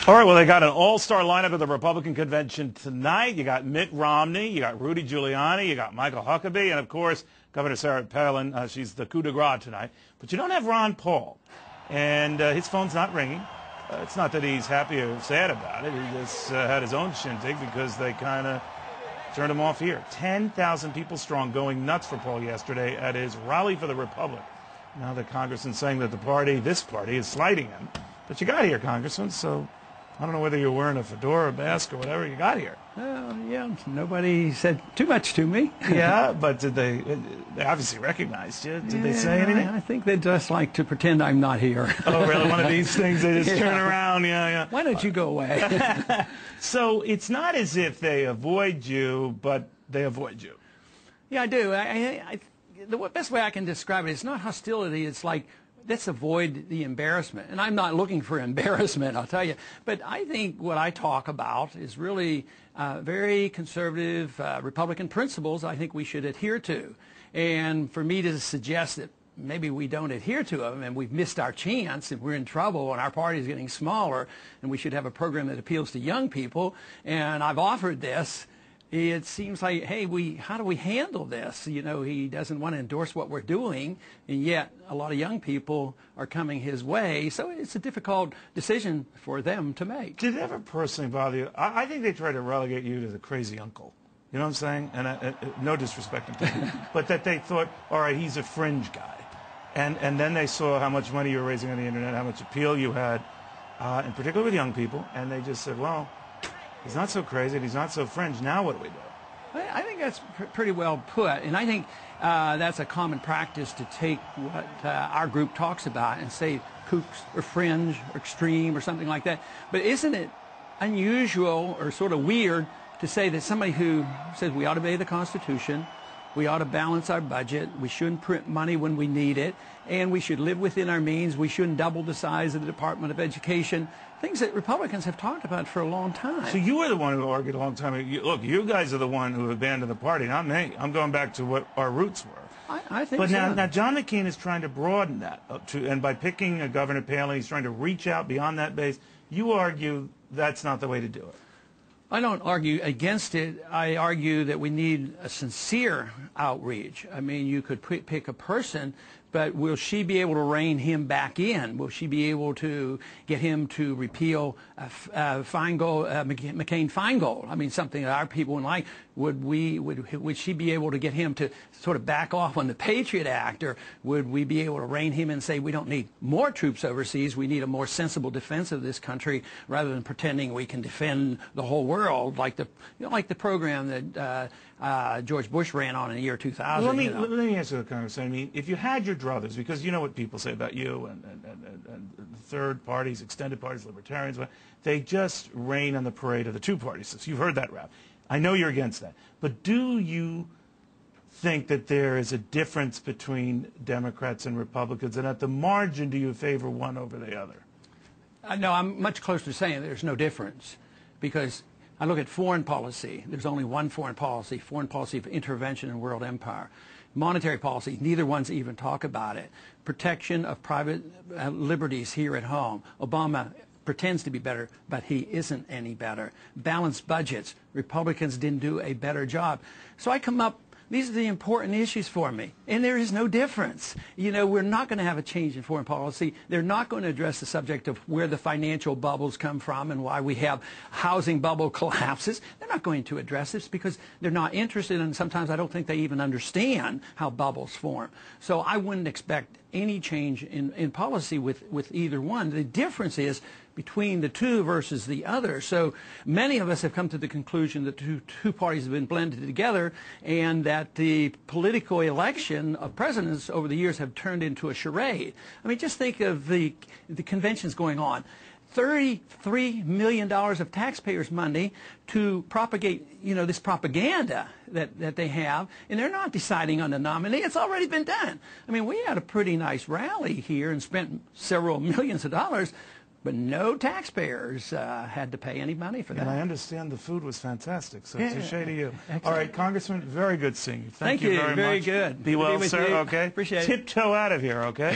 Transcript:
All right, well, they got an all-star lineup at the Republican convention tonight. You got Mitt Romney, you got Rudy Giuliani, you got Michael Huckabee, and, of course, Governor Sarah Palin. She's the coup de grace tonight. But you don't have Ron Paul, and his phone's not ringing. It's not that he's happy or sad about it. He just had his own shindig because they kind of turned him off here. 10,000 people strong, going nuts for Paul yesterday at his rally for the Republic. Now the congressman's saying that this party, is slighting him. But you got here, Congressman, so I don't know whether you're wearing a fedora or mask or whatever you got here. Yeah, nobody said too much to me. Yeah, but did they obviously recognized you. Did they say anything? I think they just like to pretend I'm not here. Oh, really? One of these things, they just turn around, yeah. Why don't you go away? So it's not as if they avoid you, but they avoid you. Yeah, I do. The best way I can describe it, it's not hostility, it's like, let's avoid the embarrassment. And I'm not looking for embarrassment, I'll tell you. But I think what I talk about is really very conservative Republican principles I think we should adhere to. And for me to suggest that maybe we don't adhere to them and we've missed our chance and we're in trouble and our party is getting smaller and we should have a program that appeals to young people, and I've offered this, it seems like, hey, how do we handle this? You know, he doesn't want to endorse what we're doing, and yet a lot of young people are coming his way. So it's a difficult decision for them to make. Did it ever personally bother you? I think they try to relegate you to the crazy uncle. You know what I'm saying? And no disrespect to him, but that they thought, all right, he's a fringe guy. And then they saw how much money you were raising on the internet, how much appeal you had, in particular with young people, and they just said, well, he's not so crazy, he's not so fringe, now what do we do? I think that's pretty well put, and I think that's a common practice to take what our group talks about and say kooks or fringe or extreme or something like that. But isn't it unusual or sort of weird to say that somebody who says we ought to obey the Constitution, we ought to balance our budget, we shouldn't print money when we need it, and we should live within our means, we shouldn't double the size of the Department of Education, things that Republicans have talked about for a long time. So you were the one who argued a long time ago. Look, you guys are the one who abandoned the party, not me. I'm going back to what our roots were. I think but so. Now John McCain is trying to broaden that, and by picking Governor Palin, he's trying to reach out beyond that base. You argue that's not the way to do it. I don't argue against it. I argue that we need a sincere outreach. I mean, you could pick a person, but will she be able to rein him back in? Will she be able to get him to repeal McCain-Feingold? I mean, something that our people would like. Would she be able to get him to sort of back off on the Patriot Act, or would we be able to rein him in and say we don't need more troops overseas, we need a more sensible defense of this country rather than pretending we can defend the whole world like the program that George Bush ran on in the year 2000. Let me ask you the Congressman. I mean, if you had your druthers, because you know what people say about you and third parties, extended parties, libertarians, they just rain on the parade of the two party system. You've heard that rap. I know you're against that. But do you think that there is a difference between Democrats and Republicans? And at the margin, do you favor one over the other? No, I'm much closer to saying there's no difference. Because I look at foreign policy. There's only one foreign policy of intervention in world empire. Monetary policy, neither one's even talk about it. Protection of private liberties here at home. Obama pretends to be better, but he isn't any better. Balanced budgets. Republicans didn't do a better job. So I come up, these are the important issues for me, and there is no difference. You know, we're not going to have a change in foreign policy. They're not going to address the subject of where the financial bubbles come from and why we have housing bubble collapses. They're not going to address this because they're not interested, and sometimes I don't think they even understand how bubbles form. So I wouldn't expect any change in policy with either one. The difference is between the two versus the other. So many of us have come to the conclusion that two parties have been blended together and that the political election of presidents over the years have turned into a charade. I mean, just think of the conventions going on. $33 million of taxpayers' money to propagate, you know, this propaganda that they have, and they're not deciding on the nominee. It's already been done. I mean, we had a pretty nice rally here and spent several millions of dollars, but no taxpayers had to pay any money for that. And I understand the food was fantastic, so touche to you. Excellent. All right, Congressman, very good seeing you. Thank you very much. Very good. Be well, sir, okay? Appreciate it. Tiptoe out of here, okay?